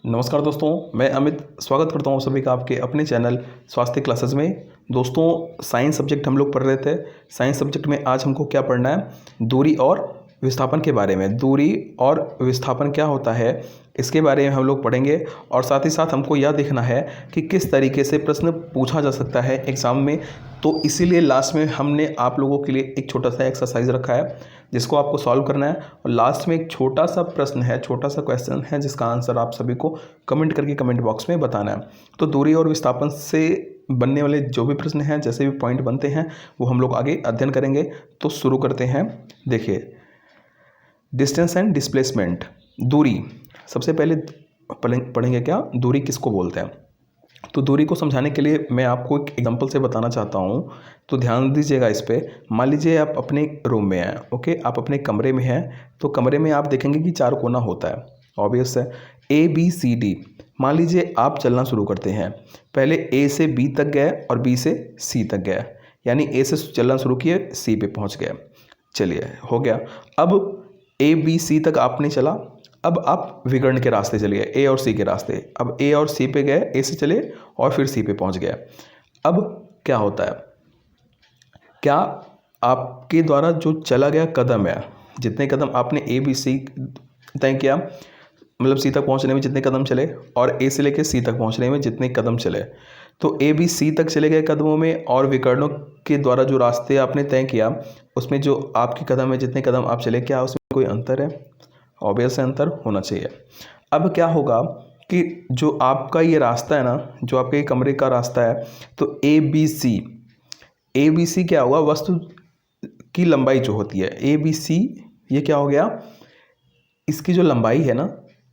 नमस्कार दोस्तों, मैं अमित स्वागत करता हूँ सभी का आपके अपने चैनल स्वास्थ्य क्लासेस में। दोस्तों, साइंस सब्जेक्ट हम लोग पढ़ रहे थे। साइंस सब्जेक्ट में आज हमको क्या पढ़ना है? दूरी और विस्थापन के बारे में। दूरी और विस्थापन क्या होता है, इसके बारे में हम लोग पढ़ेंगे। और साथ ही साथ हमको यह देखना है कि किस तरीके से प्रश्न पूछा जा सकता है एग्ज़ाम में। तो इसीलिए लास्ट में हमने आप लोगों के लिए एक छोटा सा एक्सरसाइज रखा है जिसको आपको सॉल्व करना है। और लास्ट में एक छोटा सा प्रश्न है, छोटा सा क्वेश्चन है जिसका आंसर आप सभी को कमेंट करके कमेंट बॉक्स में बताना है। तो दूरी और विस्थापन से बनने वाले जो भी प्रश्न हैं, जैसे भी पॉइंट बनते हैं, वो हम लोग आगे अध्ययन करेंगे। तो शुरू करते हैं। देखिए, डिस्टेंस एंड डिस्प्लेसमेंट, दूरी। सबसे पहले पढ़ेंगे क्या, दूरी किसको बोलते हैं। तो दूरी को समझाने के लिए मैं आपको एक एग्जांपल से बताना चाहता हूँ। तो ध्यान दीजिएगा इस पे। मान लीजिए आप अपने रूम में हैं, ओके, आप अपने कमरे में हैं। तो कमरे में आप देखेंगे कि 4 कोना होता है, ऑब्वियस है, ए बी सी डी। मान लीजिए आप चलना शुरू करते हैं। पहले ए से बी तक गए और बी से सी तक गए, यानी ए से चलना शुरू किए, सी पे पहुँच गए। चलिए, हो गया। अब ए बी सी तक आपने चला। अब आप विकर्ण के रास्ते चलिए, ए और सी के रास्ते। अब ए और सी पे गए, ए से चले और फिर सी पे पहुंच गए। अब क्या होता है, क्या आपके द्वारा जो चला गया कदम है, जितने कदम आपने ए बी सी तय किया, मतलब सी तक पहुंचने में जितने कदम चले, और ए से लेकर सी तक पहुंचने में जितने कदम चले, तो ए बी सी तक चले गए कदमों में, और विकर्णों के द्वारा जो रास्ते आपने तय किया उसमें जो आपके कदम है, जितने कदम आप चले, क्या उसमें कोई अंतर है? ऑब्वियस अंतर होना चाहिए। अब क्या होगा कि जो आपका ये रास्ता है ना, जो आपके कमरे का रास्ता है, तो ए बी सी क्या होगा, वस्तु की लंबाई जो होती है ए बी सी, ये क्या हो गया, इसकी जो लंबाई है ना,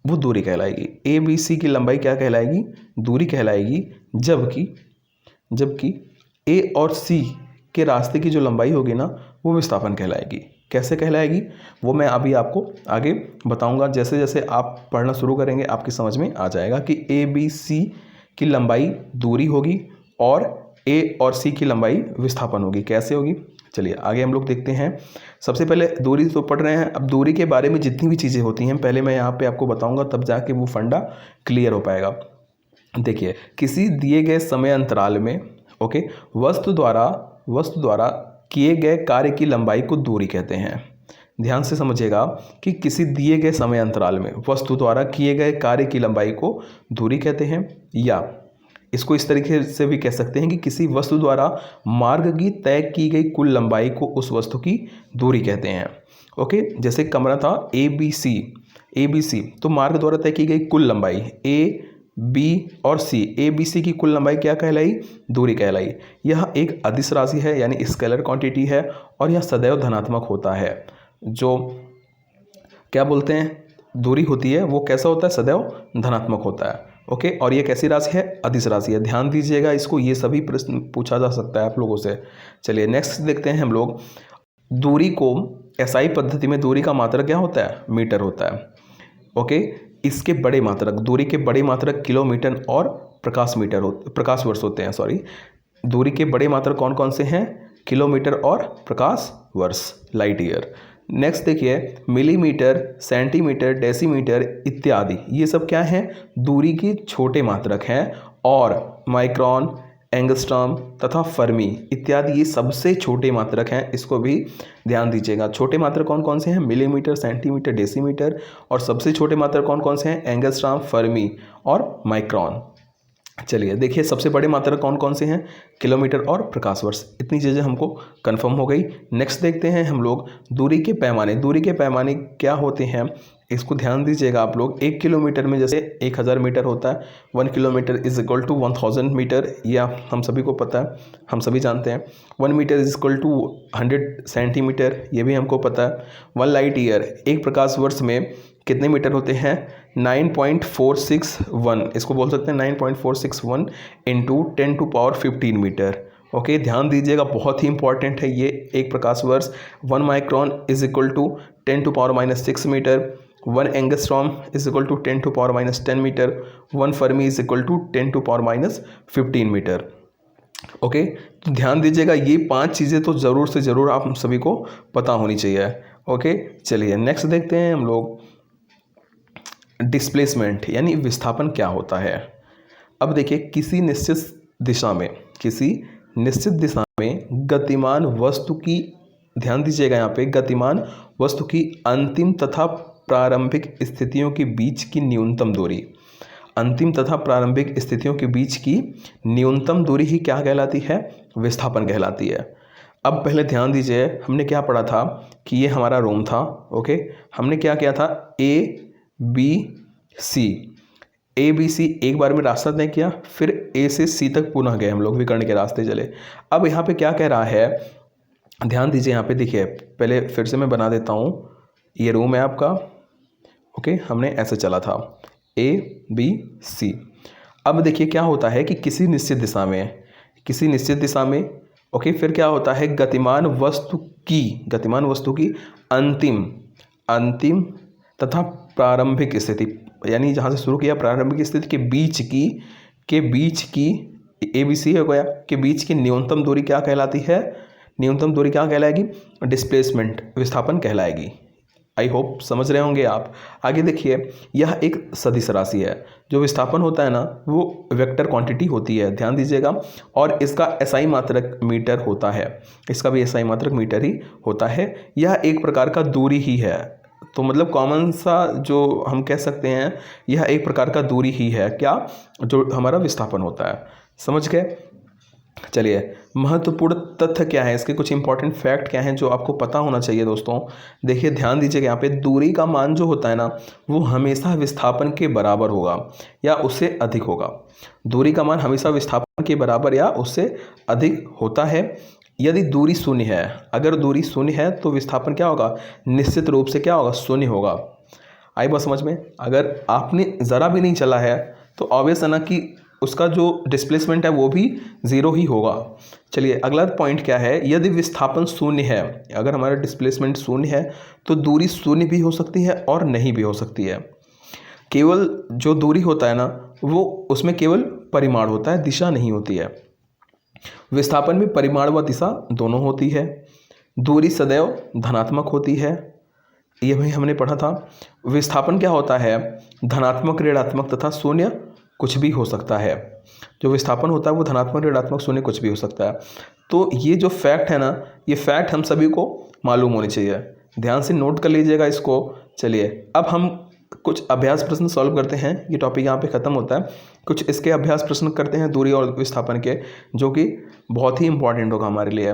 वो दूरी कहलाएगी। ए बी सी की लंबाई क्या कहलाएगी? दूरी कहलाएगी। जबकि ए और सी के रास्ते की जो लंबाई होगी ना, वो विस्थापन कहलाएगी। कैसे कहलाएगी, वो मैं अभी आपको आगे बताऊंगा। जैसे जैसे आप पढ़ना शुरू करेंगे आपकी समझ में आ जाएगा कि ए बी सी की लंबाई दूरी होगी और ए और सी की लंबाई विस्थापन होगी। कैसे होगी, चलिए आगे हम लोग देखते हैं। सबसे पहले दूरी तो पढ़ रहे हैं। अब दूरी के बारे में जितनी भी चीज़ें होती हैं पहले मैं यहाँ पे आपको बताऊंगा, तब जाके वो फंडा क्लियर हो पाएगा। देखिए, किसी दिए गए समय अंतराल में, ओके, वस्तु द्वारा किए गए कार्य की लंबाई को दूरी कहते हैं। ध्यान से समझिएगा कि किसी दिए गए समय अंतराल में वस्तु द्वारा किए गए कार्य की लंबाई को दूरी कहते हैं। या इसको इस तरीके से भी कह सकते हैं कि किसी वस्तु द्वारा मार्ग की तय की गई कुल लंबाई को उस वस्तु की दूरी कहते हैं। ओके, जैसे कमरा था ए बी सी, तो मार्ग द्वारा तय की गई कुल लंबाई ए बी और सी, ए बी सी की कुल लंबाई क्या कहलाई? दूरी कहलाई। यह एक अदिश राशि है, यानी स्केलर क्वांटिटी है, और यह सदैव धनात्मक होता है। जो क्या बोलते हैं, दूरी होती है वो कैसा होता है? सदैव धनात्मक होता है। ओके, और ये कैसी राशि है? अदिश राशि है। ध्यान दीजिएगा इसको, ये सभी प्रश्न पूछा जा सकता है आप लोगों से। चलिए नेक्स्ट देखते हैं हम लोग। दूरी को एसआई पद्धति में दूरी का मात्रक क्या होता है? मीटर होता है। ओके, इसके बड़े मात्रक, दूरी के बड़े मात्रक किलोमीटर और प्रकाश वर्ष होते हैं। सॉरी, दूरी के बड़े मात्रक कौन कौन से हैं? किलोमीटर और प्रकाश वर्ष, लाइट ईयर। नेक्स्ट देखिए, मिलीमीटर, सेंटीमीटर, डेसीमीटर इत्यादि, ये सब क्या हैं? दूरी के छोटे मात्रक हैं। और माइक्रोन, एंगस्ट्रॉम तथा फर्मी इत्यादि ये सबसे छोटे मात्रक हैं। इसको भी ध्यान दीजिएगा। छोटे मात्रक कौन कौन से हैं? Millimetre, centimetre, decimetre. और सबसे छोटे मात्रक कौन कौन से हैं? एंगस्ट्रॉम, फर्मी और माइक्रोन। चलिए देखिए, सबसे बड़े मात्रक कौन कौन से हैं? किलोमीटर और प्रकाश वर्ष। इतनी चीज़ें हमको कंफर्म हो गई। नेक्स्ट देखते हैं हम लोग दूरी के पैमाने। दूरी के पैमाने क्या होते हैं, इसको ध्यान दीजिएगा आप लोग। 1 किलोमीटर में जैसे 1000 मीटर होता है, 1 kilometre is equal to 1000 metre, या हम सभी को पता है, हम सभी जानते हैं। 1 metre is equal to 100 centimetre, ये भी हमको पता है। 1 लाइट ईयर, एक प्रकाश वर्ष में कितने मीटर होते हैं? 9.461, इसको बोल सकते हैं 9.461 इंटू 10⁻15 मीटर। ओके, ध्यान दीजिएगा, बहुत ही इंपॉर्टेंट है ये एक प्रकाश वर्ष। 1 micron is equal to 10⁻6 metre, 1 angstrom is equal to 10⁻10 metre, 1 fermi is equal to 10⁻15 metre. Okay, तो ध्यान दीजिएगा, ये 5 चीज़ें तो ज़रूर से ज़रूर आप सभी को पता होनी चाहिए। ओके, चलिए नेक्स्ट देखते हैं हम लोग। डिस्प्लेसमेंट यानी विस्थापन क्या होता है। अब देखिए, किसी निश्चित दिशा में गतिमान वस्तु की, ध्यान दीजिएगा यहाँ पे, गतिमान वस्तु की अंतिम तथा प्रारंभिक स्थितियों के बीच की न्यूनतम दूरी, अंतिम तथा प्रारंभिक स्थितियों के बीच की न्यूनतम दूरी ही क्या कहलाती है, विस्थापन कहलाती है। अब पहले ध्यान दीजिए, हमने क्या पढ़ा था कि ये हमारा रोम था, ओके। हमने क्या किया था, ए बी सी एक बार में रास्ता तय किया, फिर ए से सी तक पुनः गए हम लोग, विकर्ण के रास्ते चले। अब यहाँ पे क्या कह रहा है, ध्यान दीजिए यहाँ पे, देखिए पहले फिर से मैं बना देता हूँ, ये रूम है आपका, ओके। हमने ऐसे चला था ए बी सी। अब देखिए क्या होता है कि किसी निश्चित दिशा में ओके, फिर क्या होता है, गतिमान वस्तु की अंतिम तथा प्रारंभिक स्थिति, यानी जहाँ से शुरू किया प्रारंभिक स्थिति के बीच की ए बी सी हो गया, के बीच की न्यूनतम दूरी क्या कहलाती है, न्यूनतम दूरी क्या कहलाएगी, डिस्प्लेसमेंट, विस्थापन कहलाएगी। आई होप समझ रहे होंगे आप। आगे देखिए, यह एक सदिश राशि है। जो विस्थापन होता है ना, वो वेक्टर क्वांटिटी होती है, ध्यान दीजिएगा, और इसका एसआई मात्रक मीटर होता है, इसका भी एसआई मात्रक मीटर ही होता है। यह एक प्रकार का दूरी ही है, तो मतलब कॉमन सा जो हम कह सकते हैं, यह एक प्रकार का दूरी ही है, क्या, जो हमारा विस्थापन होता है। समझ गए। चलिए, महत्वपूर्ण तथ्य क्या है, इसके कुछ इंपॉर्टेंट फैक्ट क्या हैं जो आपको पता होना चाहिए दोस्तों। देखिए ध्यान दीजिएगा, यहाँ पे दूरी का मान जो होता है ना, वो हमेशा विस्थापन के बराबर होगा या उससे अधिक होगा। दूरी का मान हमेशा विस्थापन के बराबर या उससे अधिक होता है। यदि दूरी शून्य है, अगर दूरी शून्य है तो विस्थापन क्या होगा, निश्चित रूप से क्या होगा, शून्य होगा। आई बात समझ में। अगर आपने ज़रा भी नहीं चला है तो ऑब्वियस है ना कि उसका जो डिस्प्लेसमेंट है वो भी ज़ीरो ही होगा। चलिए अगला पॉइंट क्या है, यदि विस्थापन शून्य है, अगर हमारा डिस्प्लेसमेंट शून्य है तो दूरी शून्य भी हो सकती है और नहीं भी हो सकती है। केवल जो दूरी होता है ना, वो उसमें केवल परिमाण होता है, दिशा नहीं होती है। विस्थापन में परिमाण व दिशा दोनों होती है। दूरी सदैव धनात्मक होती है, ये भी हमने पढ़ा था। विस्थापन क्या होता है, धनात्मक, ऋणात्मक तथा शून्य कुछ भी हो सकता है। जो विस्थापन होता है वो धनात्मक, ऋणात्मक, शून्य कुछ भी हो सकता है। तो ये जो फैक्ट है ना, ये फैक्ट हम सभी को मालूम होने चाहिए, ध्यान से नोट कर लीजिएगा इसको। चलिए अब हम कुछ अभ्यास प्रश्न सॉल्व करते हैं, ये टॉपिक यहाँ पे ख़त्म होता है। कुछ इसके अभ्यास प्रश्न करते हैं दूरी और विस्थापन के, जो कि बहुत ही इंपॉर्टेंट होगा हमारे लिए।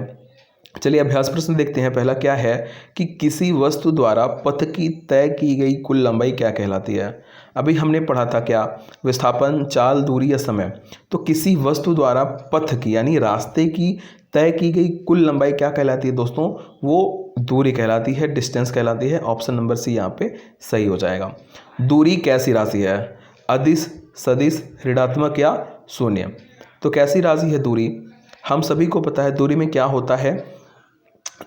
चलिए अभ्यास प्रश्न देखते हैं। पहला क्या है कि किसी वस्तु द्वारा पथ की तय की गई कुल लंबाई क्या कहलाती है। अभी हमने पढ़ा था क्या, विस्थापन, चाल, दूरी या समय। तो किसी वस्तु द्वारा पथ की यानी रास्ते की तय की गई कुल लंबाई क्या कहलाती है दोस्तों, वो दूरी कहलाती है, डिस्टेंस कहलाती है। ऑप्शन नंबर सी यहाँ पे सही हो जाएगा। दूरी कैसी राशि है, अदिश, सदिश, ऋणात्मक या शून्य। तो कैसी राशि है दूरी, हम सभी को पता है दूरी में क्या होता है,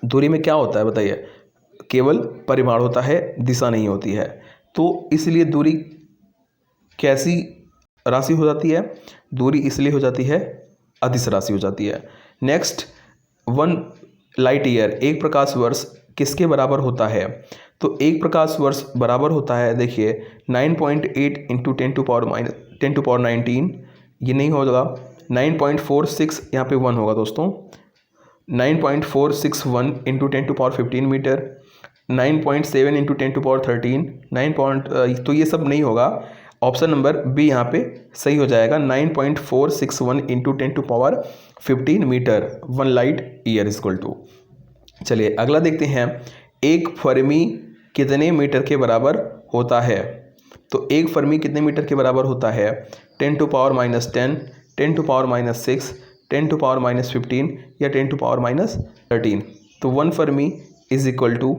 दूरी में क्या होता है बताइए, केवल परिमाण होता है, दिशा नहीं होती है। तो इसलिए दूरी कैसी राशि हो जाती है, दूरी इसलिए हो जाती है, अदिश राशि हो जाती है। नेक्स्ट, 1 लाइट ईयर, एक प्रकाश वर्ष किसके बराबर होता है। तो एक प्रकाश वर्ष बराबर होता है, देखिए 9.8 इंटू 10⁻19, ये नहीं होगा, 9.46 यहाँ पे 1 होगा दोस्तों, 9.461 इंटू 10⁻15 मीटर, 9.7 इंटू 10⁻13, तो ये सब नहीं होगा। ऑप्शन नंबर बी यहाँ पे सही हो जाएगा, 9.461 into 10⁻15 metre, 1 light year equal to. चलिए अगला देखते हैं, एक फर्मी कितने मीटर के बराबर होता है। तो एक फर्मी कितने मीटर के बराबर होता है, 10⁻10, 10⁻6, 10⁻15 या 10⁻13। तो 1 fermi is equal to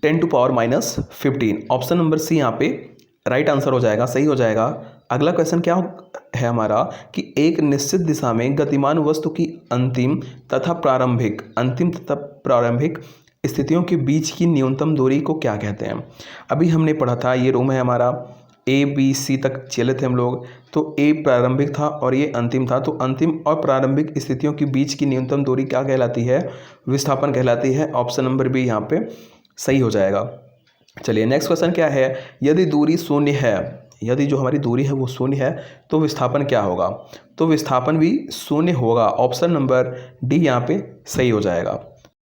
10⁻15। Option number C यहाँ पे राइट आंसर हो जाएगा, सही हो जाएगा। अगला क्वेश्चन क्या है हमारा कि एक निश्चित दिशा में गतिमान वस्तु की अंतिम तथा प्रारंभिक स्थितियों के बीच की न्यूनतम दूरी को क्या कहते हैं। अभी हमने पढ़ा था, ये रूम है हमारा, ए बी सी तक चले थे हम लोग, तो ए प्रारंभिक था और ये अंतिम था। तो अंतिम और प्रारंभिक स्थितियों के बीच की न्यूनतम दूरी क्या कहलाती है? विस्थापन कहलाती है। ऑप्शन नंबर बी यहाँ पे सही हो जाएगा। चलिए नेक्स्ट क्वेश्चन क्या है, यदि दूरी शून्य है, यदि जो हमारी दूरी है वो शून्य है तो विस्थापन क्या होगा? तो विस्थापन भी शून्य होगा। ऑप्शन नंबर डी यहाँ पे सही हो जाएगा।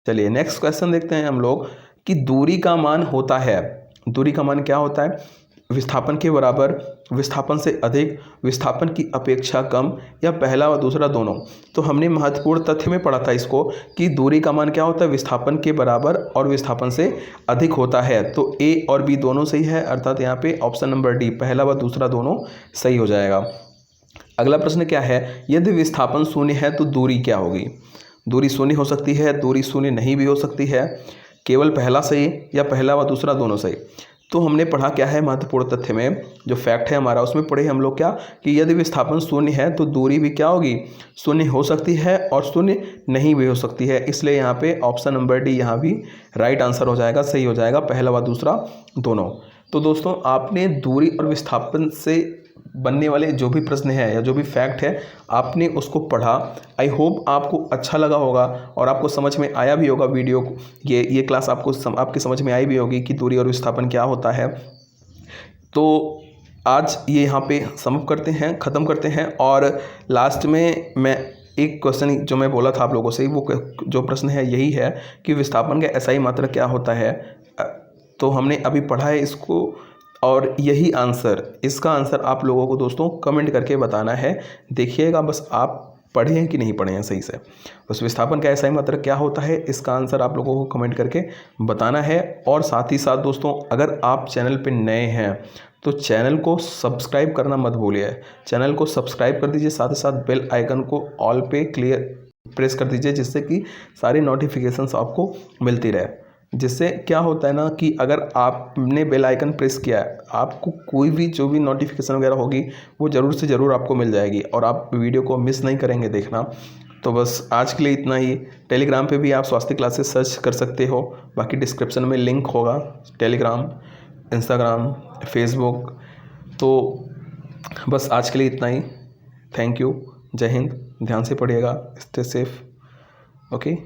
चलिए नेक्स्ट क्वेश्चन देखते हैं हम लोग कि दूरी का मान होता है, दूरी का मान क्या होता है? विस्थापन के बराबर, विस्थापन से अधिक, विस्थापन की अपेक्षा कम, या पहला व दूसरा दोनों। तो हमने महत्वपूर्ण तथ्य में पढ़ा था इसको कि दूरी का मान क्या होता है? विस्थापन के बराबर और विस्थापन से अधिक होता है। तो ए और बी दोनों सही है, अर्थात यहाँ पे ऑप्शन नंबर डी पहला व दूसरा दोनों सही हो जाएगा। अगला प्रश्न क्या है, यदि विस्थापन शून्य है तो दूरी क्या होगी? दूरी शून्य हो सकती है, दूरी शून्य नहीं भी हो सकती है, केवल पहला सही या पहला व दूसरा दोनों सही। तो हमने पढ़ा क्या है महत्वपूर्ण तथ्य में, जो फैक्ट है हमारा उसमें पढ़े हम लोग क्या कि यदि विस्थापन शून्य है तो दूरी भी क्या होगी? शून्य हो सकती है और शून्य नहीं भी हो सकती है। इसलिए यहाँ पे ऑप्शन नंबर डी यहाँ भी राइट आंसर हो जाएगा, सही हो जाएगा, पहला व दूसरा दोनों। तो दोस्तों आपने दूरी और विस्थापन से बनने वाले जो भी प्रश्न है या जो भी फैक्ट है आपने उसको पढ़ा। आई होप आपको अच्छा लगा होगा और आपको समझ में आया भी होगा वीडियो को, ये क्लास आपको आपकी समझ में आई भी होगी कि दूरी और विस्थापन क्या होता है। तो आज ये यहाँ पे समाप्त करते हैं, ख़त्म करते हैं। और लास्ट में मैं एक क्वेश्चन जो मैं बोला था आप लोगों से, वो जो प्रश्न है यही है कि विस्थापन का SI मात्रक क्या होता है। तो हमने अभी पढ़ा है इसको और यही आंसर, इसका आंसर आप लोगों को दोस्तों कमेंट करके बताना है। देखिएगा बस आप पढ़े हैं कि नहीं पढ़े हैं सही से। बस विस्थापन का SI मात्रक क्या होता है इसका आंसर आप लोगों को कमेंट करके बताना है। और साथ ही साथ दोस्तों अगर आप चैनल पे नए हैं तो चैनल को सब्सक्राइब करना मत भूलिए, चैनल को सब्सक्राइब कर दीजिए, साथ ही साथ बेल आइकन को ऑल पे प्रेस कर दीजिए, जिससे कि सारी नोटिफिकेशंस आपको मिलती रहे। जिससे क्या होता है ना कि अगर आपने बेल आइकन प्रेस किया है, आपको कोई भी जो भी नोटिफिकेशन वगैरह होगी वो ज़रूर से ज़रूर आपको मिल जाएगी और आप वीडियो को मिस नहीं करेंगे देखना। तो बस आज के लिए इतना ही। टेलीग्राम पे भी आप स्वास्थ्य क्लासेस सर्च कर सकते हो, बाकी डिस्क्रिप्शन में लिंक होगा, टेलीग्राम, इंस्टाग्राम, फेसबुक। तो बस आज के लिए इतना ही। थैंक यू, जय हिंद, ध्यान से पढ़िएगा, स्टे सेफ, ओके।